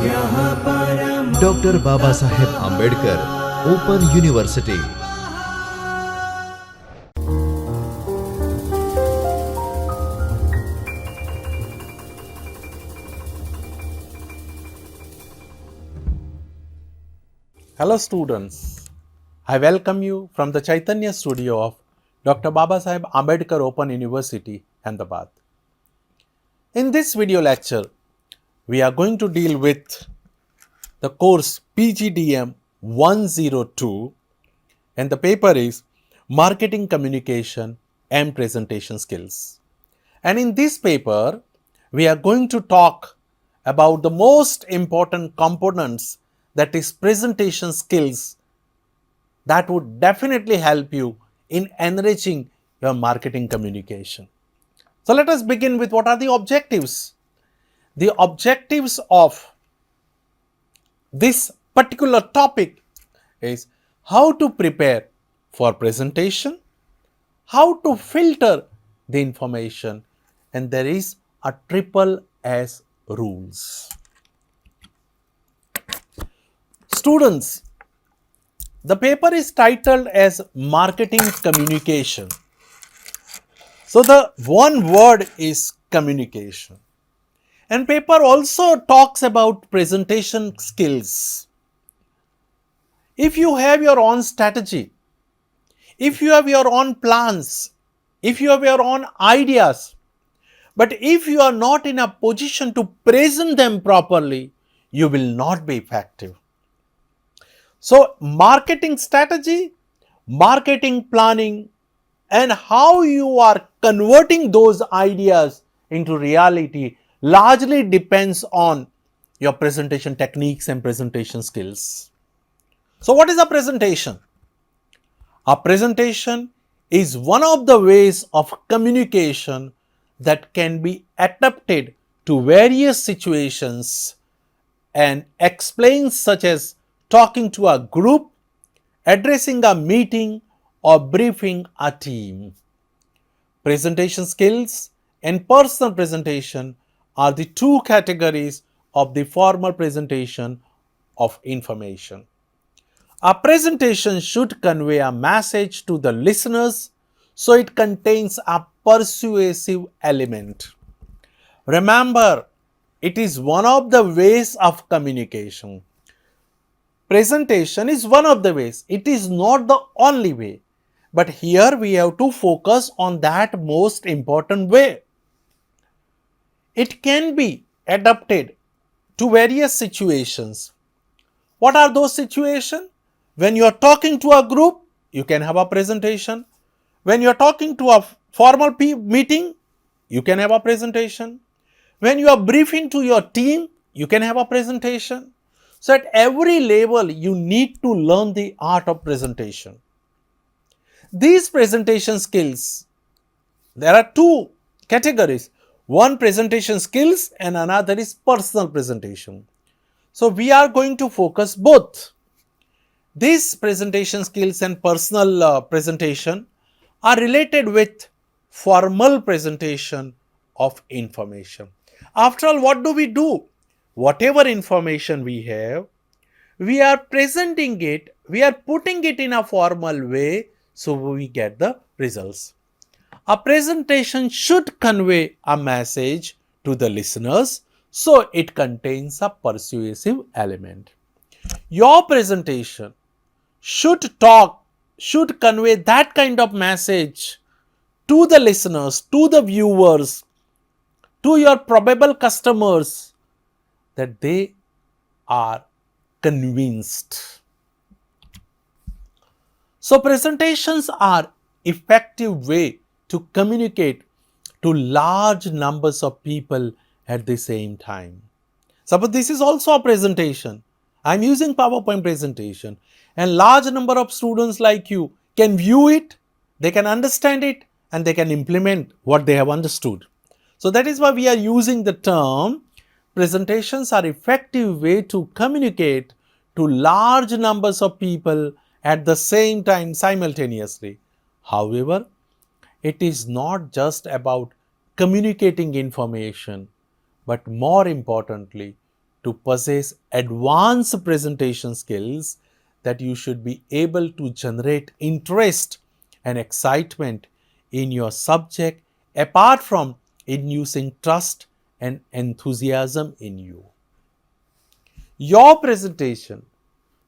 Dr. Babasaheb Ambedkar Open University. Hello students, I welcome you from the Chaitanya studio of Dr. Babasaheb Ambedkar Open University, Ahmedabad. In this video lecture, we are going to deal with the course Pgdm 102 and the paper is Marketing Communication and Presentation Skills. And in this paper, we are going to talk about the most important components, that is presentation skills, that would definitely help you in enriching your marketing communication. So let us begin with what are the objectives. The objectives of this particular topic is how to prepare for presentation, how to filter the information, and there is a triple S rules. Students, the paper is titled as Marketing Communication. So the one word is communication. And paper also talks about presentation skills. If you have your own strategy, if you have your own plans, if you have your own ideas, but if you are not in a position to present them properly, you will not be effective. So, marketing strategy, marketing planning, and how you are converting those ideas into reality largely depends on your presentation techniques and presentation skills. So, what is a presentation? A presentation is one of the ways of communication that can be adapted to various situations and explains, such as talking to a group, addressing a meeting, or briefing a team. Presentation skills and personal presentation are the two categories of the formal presentation of information. A presentation should convey a message to the listeners, so it contains a persuasive element. Remember, it is one of the ways of communication. Presentation is one of the ways. It is not the only way. But here we have to focus on that most important way. It can be adapted to various situations. What are those situations? When you are talking to a group, you can have a presentation. When you are talking to a formal meeting, you can have a presentation. When you are briefing to your team, you can have a presentation. So at every level, you need to learn the art of presentation. These presentation skills, there are two categories. One, presentation skills, and another is personal presentation. So we are going to focus both. These presentation skills and personal presentation are related with formal presentation of information. After all, what do? Whatever information we have, we are presenting it, we are putting it in a formal way, so we get the results. A presentation should convey a message to the listeners, so it contains a persuasive element. Your presentation should convey that kind of message to the listeners, to the viewers, to your probable customers, that they are convinced. So presentations are effective way to communicate to large numbers of people at the same time. Suppose this is also a presentation. I am using PowerPoint presentation, and large number of students like you can view it, they can understand it, and they can implement what they have understood. So that is why we are using the term presentations are effective way to communicate to large numbers of people at the same time simultaneously. However, it is not just about communicating information, but more importantly, to possess advanced presentation skills, that you should be able to generate interest and excitement in your subject, apart from inducing trust and enthusiasm in you. Your presentation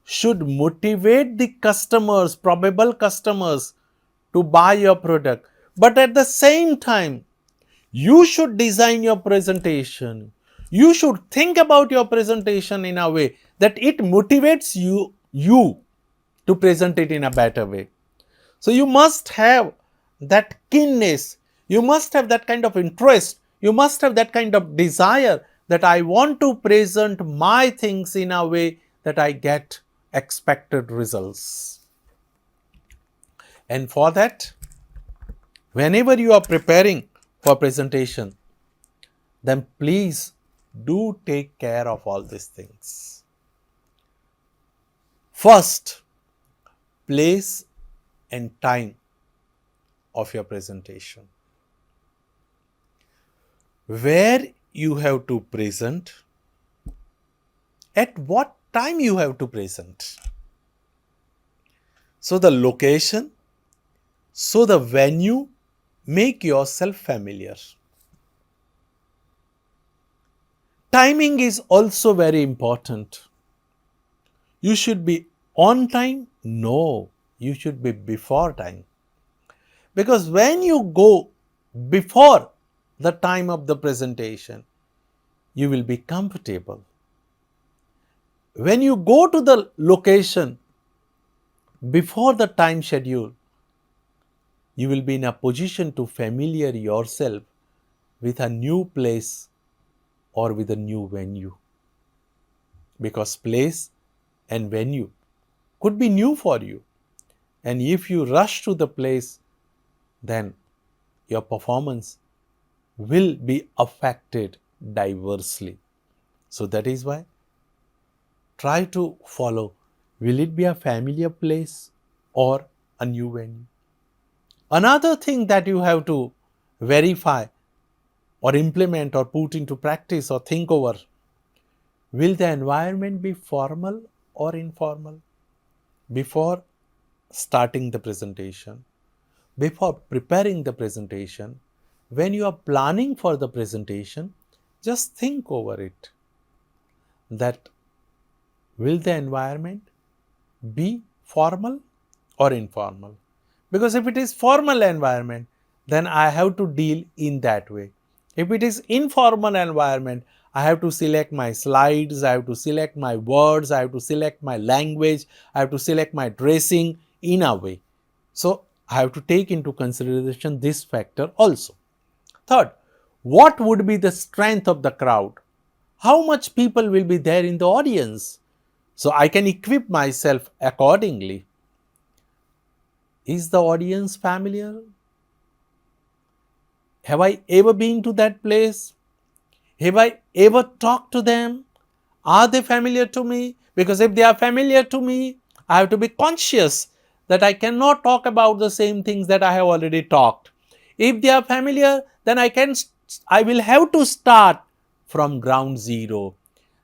should motivate the customers, probable customers, to buy your product. But at the same time, you should design your presentation. You should think about your presentation in a way that it motivates you to present it in a better way. So you must have that keenness, you must have that kind of interest, you must have that kind of desire that I want to present my things in a way that I get expected results. And for that, whenever you are preparing for presentation, then please do take care of all these things. First, place and time of your presentation. Where you have to present, at what time you have to present. So the location, so the venue, make yourself familiar. Timing is also very important. You should be on time? No, you should be before time. Because when you go before the time of the presentation, you will be comfortable. When you go to the location before the time schedule, you will be in a position to familiar yourself with a new place or with a new venue. Because place and venue could be new for you. And if you rush to the place, then your performance will be affected diversely. So that is why try to follow, will it be a familiar place or a new venue? Another thing that you have to verify or implement or put into practice or think over, will the environment be formal or informal? Before starting the presentation, before preparing the presentation, when you are planning for the presentation, just think over it, that will the environment be formal or informal? Because if it is formal environment, then I have to deal in that way. If it is informal environment, I have to select my slides, I have to select my words, I have to select my language, I have to select my dressing in a way. So I have to take into consideration this factor also. Third, what would be the strength of the crowd? How much people will be there in the audience? So I can equip myself accordingly. Is the audience familiar? Have I ever been to that place? Have I ever talked to them? Are they familiar to me? Because if they are familiar to me, I have to be conscious that I cannot talk about the same things that I have already talked. If they are familiar, then I will have to start from ground zero.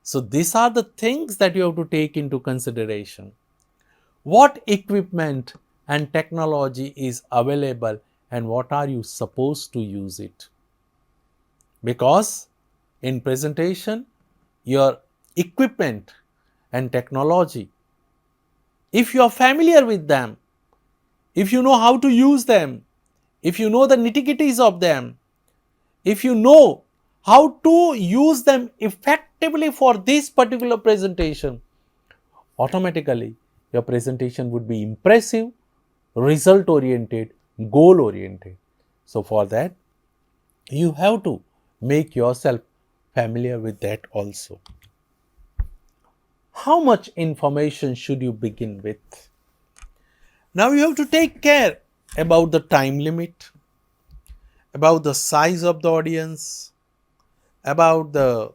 So these are the things that you have to take into consideration. What equipment and technology is available and what are you supposed to use it? Because in presentation, your equipment and technology, if you are familiar with them, if you know how to use them, if you know the nitty-gritties of them, if you know how to use them effectively for this particular presentation, automatically your presentation would be impressive, result oriented, goal oriented. So for that, you have to make yourself familiar with that also. How much information should you begin with? Now you have to take care about the time limit, about the size of the audience, about the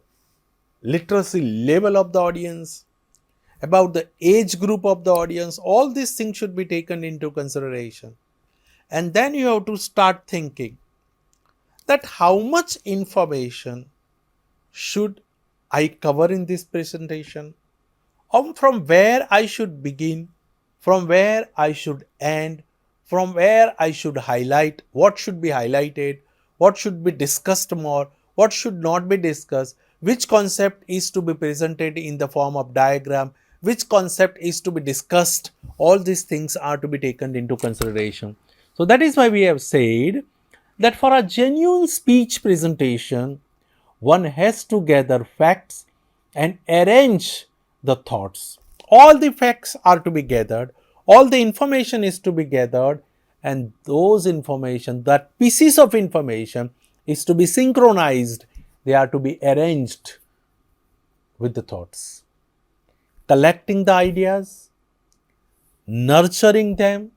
literacy level of the audience, about the age group of the audience. All these things should be taken into consideration. And then you have to start thinking that how much information should I cover in this presentation, from where I should begin, from where I should end, from where I should highlight, what should be highlighted, what should be discussed more, what should not be discussed, which concept is to be presented in the form of diagram, which concept is to be discussed. All these things are to be taken into consideration. So that is why we have said that for a genuine speech presentation, one has to gather facts and arrange the thoughts. All the facts are to be gathered, all the information is to be gathered, and those information, that pieces of information, is to be synchronized. They are to be arranged with the thoughts. Collecting the ideas, nurturing them,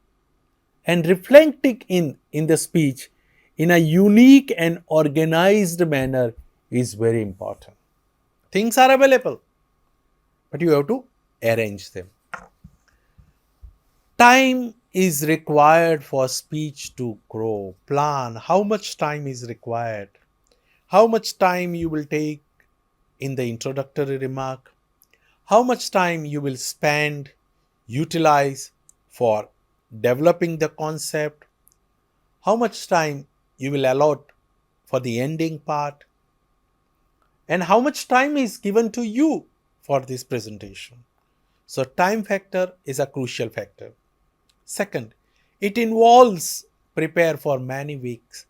and reflecting in the speech in a unique and organized manner is very important. Things are available, but you have to arrange them. Time is required for speech to grow. Plan how much time is required, how much time you will take in the introductory remark, how much time you will spend, utilize for developing the concept, how much time you will allot for the ending part, and how much time is given to you for this presentation. So, time factor is a crucial factor. Second, it involves prepare for many weeks.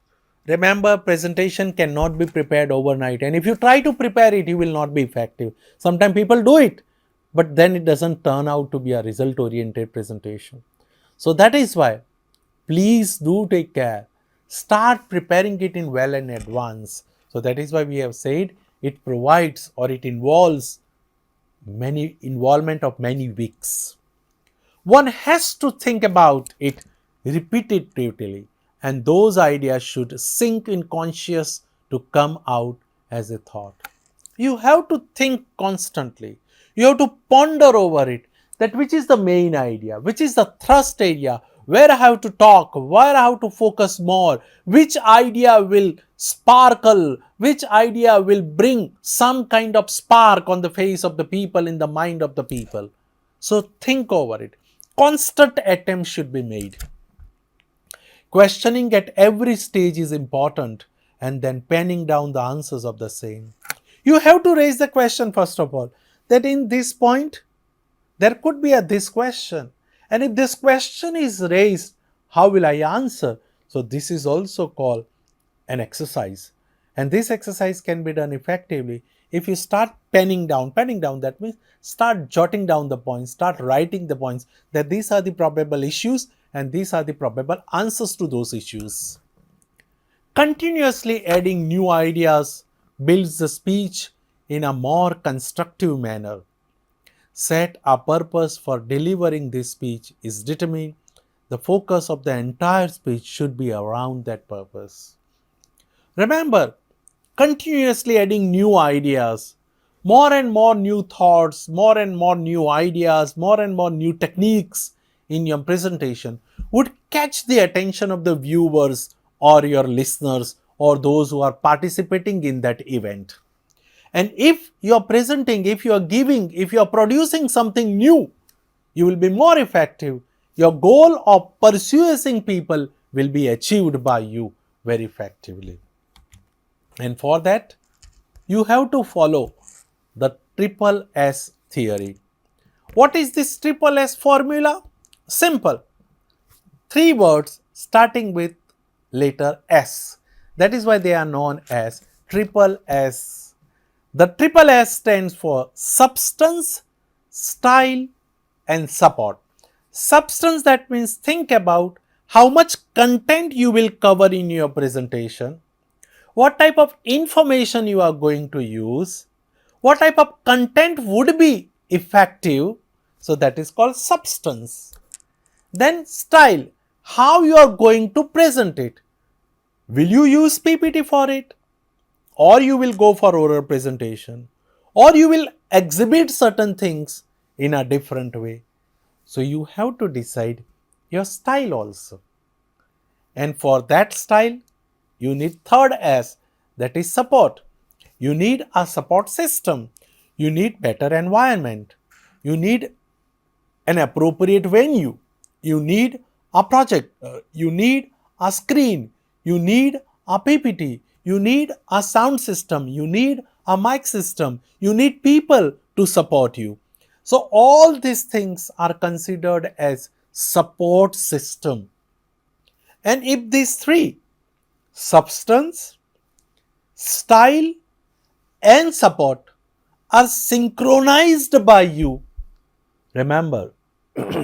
Remember, presentation cannot be prepared overnight, and if you try to prepare it, you will not be effective. Sometimes people do it, but then it doesn't turn out to be a result oriented presentation. So, that is why please do take care. Start preparing it in well in advance. So, that is why we have said it provides or it involves many involvement of many weeks. One has to think about it repetitively, and those ideas should sink in conscious to come out as a thought. You have to think constantly. You have to ponder over it, that which is the main idea, which is the thrust area, where I have to talk, where I have to focus more, which idea will sparkle, which idea will bring some kind of spark on the face of the people, in the mind of the people. So think over it. Constant attempts should be made. Questioning at every stage is important, and then penning down the answers of the same. You have to raise the question first of all, that in this point there could be this question, and if this question is raised, how will I answer? So this is also called an exercise, and this exercise can be done effectively if you start penning down. That means start jotting down the points, start writing the points, that these are the probable issues and these are the probable answers to those issues. Continuously adding new ideas builds the speech in a more constructive manner. Set a purpose for delivering this speech is determined. The focus of the entire speech should be around that purpose. Remember, continuously adding new ideas, more and more new thoughts, more and more new ideas, more and more new techniques in your presentation would catch the attention of the viewers or your listeners or those who are participating in that event. And if you are presenting, if you are giving, if you are producing something new, you will be more effective. Your goal of persuading people will be achieved by you very effectively. And for that, you have to follow the triple S theory. What is this triple S formula? Simple. 3 words starting with letter S. That is why they are known as triple S. The triple S stands for substance, style, and support. Substance, that means think about how much content you will cover in your presentation, what type of information you are going to use, what type of content would be effective. So that is called substance. Then style, how you are going to present it. Will you use PPT for it? Or you will go for oral presentation? Or you will exhibit certain things in a different way? So you have to decide your style also. And for that style, you need third S, that is support. You need a support system. You need better environment. You need an appropriate venue. You need a project. You need a screen. You need a PPT. You need a sound system. You need a mic system. You need people to support you. So all these things are considered as support system. And if these three, substance, style and support, are synchronized by you, remember,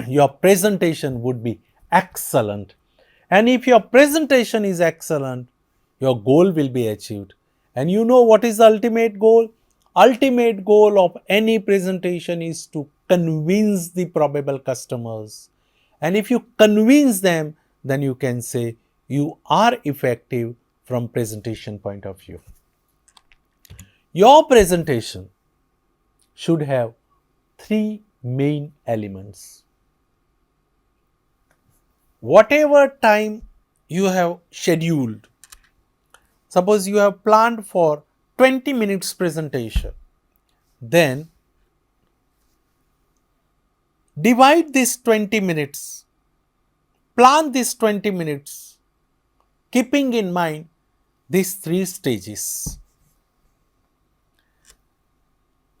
your presentation would be excellent. And if your presentation is excellent, your goal will be achieved. And you know what is the ultimate goal? Ultimate goal of any presentation is to convince the probable customers. And if you convince them, then you can say you are effective from presentation point of view. Your presentation should have three main elements. Whatever time you have scheduled, suppose you have planned for 20 minutes presentation, then divide this 20 minutes, plan this 20 minutes, keeping in mind these three stages: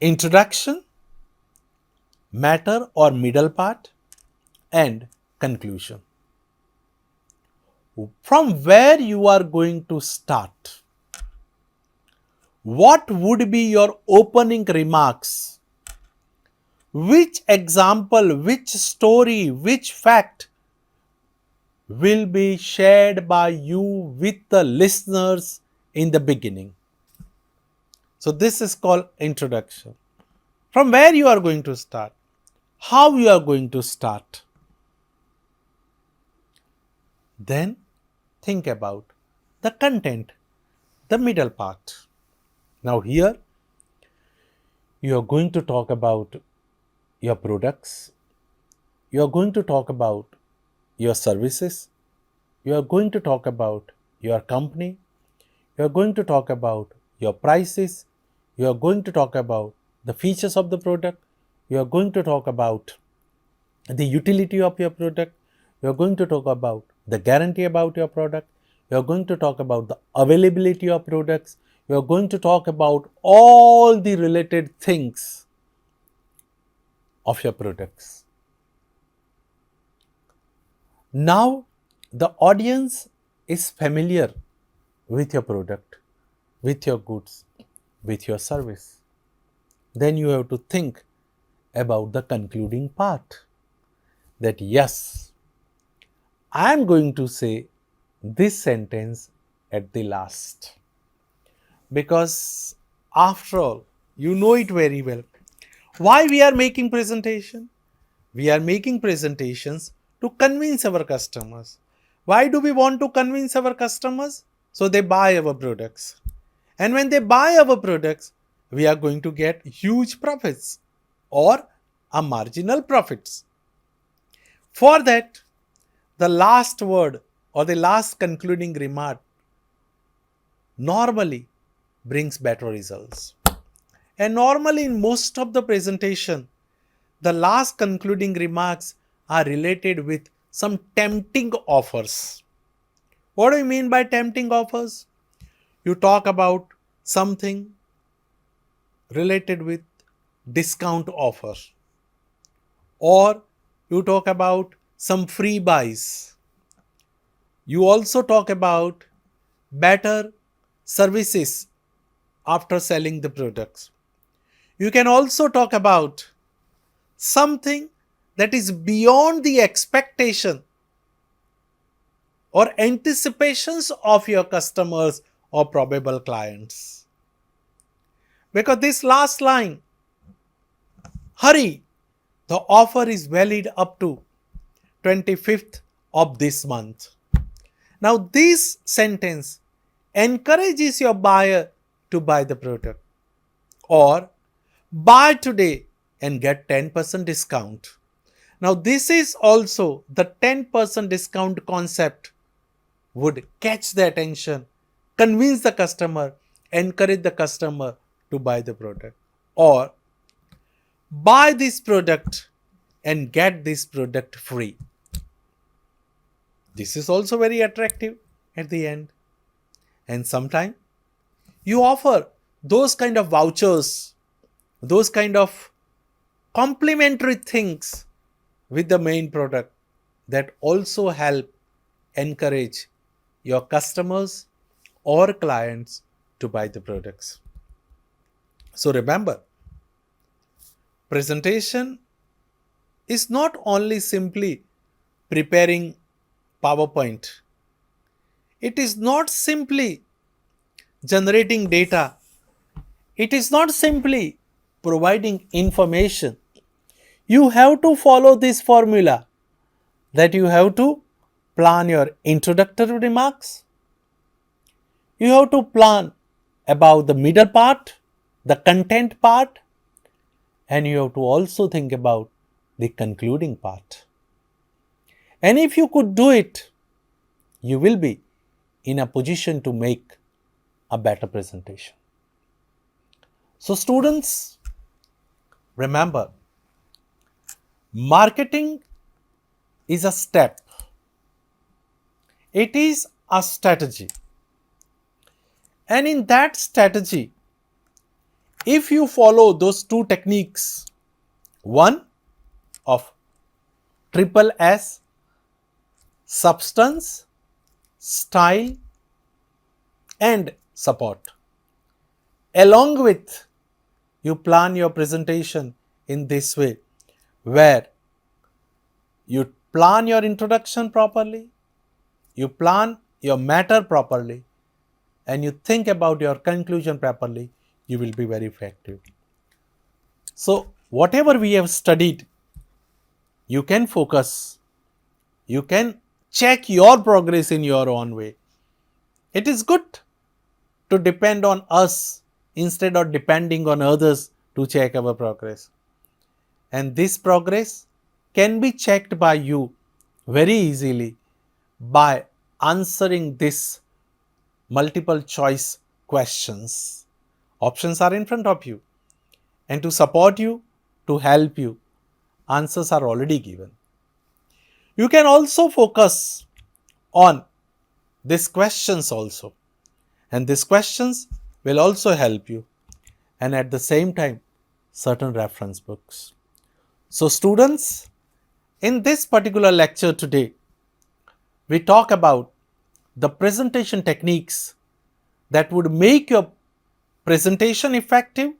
introduction, matter or middle part, and conclusion. From where you are going to start? What would be your opening remarks? Which example, which story, which fact will be shared by you with the listeners in the beginning? So this is called introduction. From where you are going to start? How you are going to start? Then think about the content, the middle part. Now here you are going to talk about your products, you are going to talk about your services, you are going to talk about your company, you are going to talk about your prices, you are going to talk about the features of the product, you are going to talk about the utility of your product, you are going to talk about the guarantee about your product, you are going to talk about the availability of products, you are going to talk about all the related things of your products. Now the audience is familiar with your product, with your goods, with your service. Then you have to think about the concluding part, that yes, I am going to say this sentence at the last. Because after all, you know it very well. Why we are making presentation? We are making presentations to convince our customers. Why do we want to convince our customers? So they buy our products. And when they buy our products, we are going to get huge profits or a marginal profits. For that, the last word or the last concluding remark normally brings better results. And normally in most of the presentation, the last concluding remarks are related with some tempting offers. What do you mean by tempting offers? You talk about something related with discount offer, or you talk about some free buys. You also talk about better services after selling the products. You can also talk about something that is beyond the expectation or anticipations of your customers or probable clients. Because this last line, hurry, the offer is valid up to 25th of this month. Now this sentence encourages your buyer to buy the product, or buy today and get 10% discount. Now this is also the 10% discount concept would catch the attention, convince the customer, encourage the customer to buy the product, or buy this product and get this product free. This is also very attractive at the end. And sometimes you offer those kind of vouchers, those kind of complementary things with the main product that also help encourage your customers or clients to buy the products. So remember, presentation is not only simply preparing PowerPoint. It is not simply generating data. It is not simply providing information. You have to follow this formula, that you have to plan your introductory remarks. You have to plan about the middle part, the content part, and you have to also think about the concluding part. And if you could do it, you will be in a position to make a better presentation. So students, remember, marketing is a step. It is a strategy. And in that strategy, if you follow those two techniques, one of triple S, substance, style, and support, along with you plan your presentation in this way, where you plan your introduction properly, you plan your matter properly, and you think about your conclusion properly, you will be very effective. So whatever we have studied, you can focus, you can check your progress in your own way. It is good to depend on us instead of depending on others to check our progress. And this progress can be checked by you very easily by answering this multiple choice questions. Options are in front of you, and to support you, to help you, answers are already given. You can also focus on these questions also, and these questions will also help you, and at the same time certain reference books. So students, in this particular lecture today, we talk about the presentation techniques that would make your presentation effective,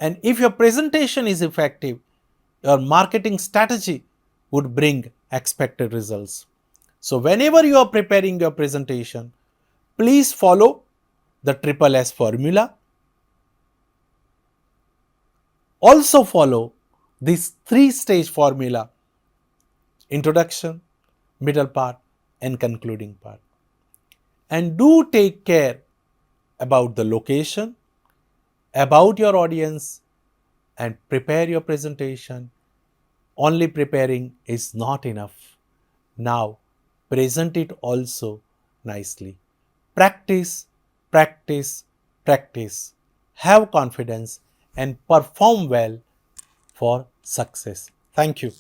and if your presentation is effective, your marketing strategy would bring expected results. So whenever you are preparing your presentation, please follow the triple S formula. Also follow this 3-stage formula: introduction, middle part, and concluding part. And do take care about the location, about your audience, and prepare your presentation. Only preparing is not enough. Now present it also nicely. Practice, practice, practice. Have confidence and perform well for success. Thank you.